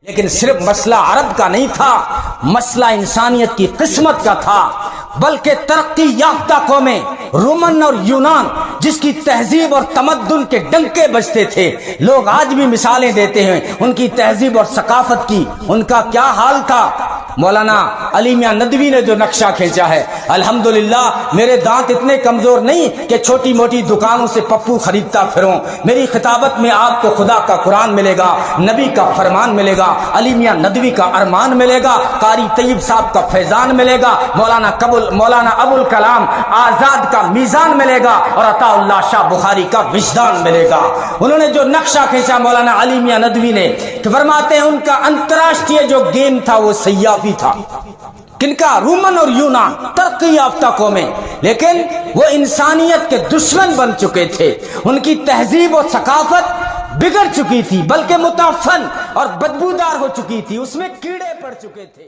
لیکن صرف مسئلہ عرب کا نہیں تھا، مسئلہ انسانیت کی قسمت کا تھا، بلکہ ترقی یافتہ قومیں رومن اور یونان جس کی تہذیب اور تمدن کے ڈنکے بجتے تھے، لوگ آج بھی مثالیں دیتے ہیں ان کی تہذیب اور ثقافت کی، ان کا کیا حال تھا۔ مولانا علی میاں ندوی نے جو نقشہ کھینچا ہے، الحمدللہ میرے دانت اتنے کمزور نہیں کہ چھوٹی موٹی دکانوں سے پپو خریدتا پھروں، میری خطابت میں آپ کو خدا کا قرآن ملے گا، نبی کا فرمان ملے گا، علی میاں ندوی کا ارمان ملے گا، قاری طیب صاحب کا فیضان ملے گا، مولانا ابو الکلام آزاد کا میزان ملے گا، اور عطا اللہ شاہ بخاری کا وجدان ملے گا۔ انہوں نے جو نقشہ کھینچا مولانا علی میاں ندوی نے، کہ فرماتے ہیں ان کا انتراشٹریہ جو گیم تھا وہ سیافی تھا۔ کن کا؟ رومن اور یونان، ترقی یافتہ قومیں، لیکن وہ انسانیت کے دشمن بن چکے تھے، ان کی تہذیب و ثقافت بگڑ چکی تھی، بلکہ متعفن اور بدبودار ہو چکی تھی، اس میں کیڑے پڑ چکے تھے۔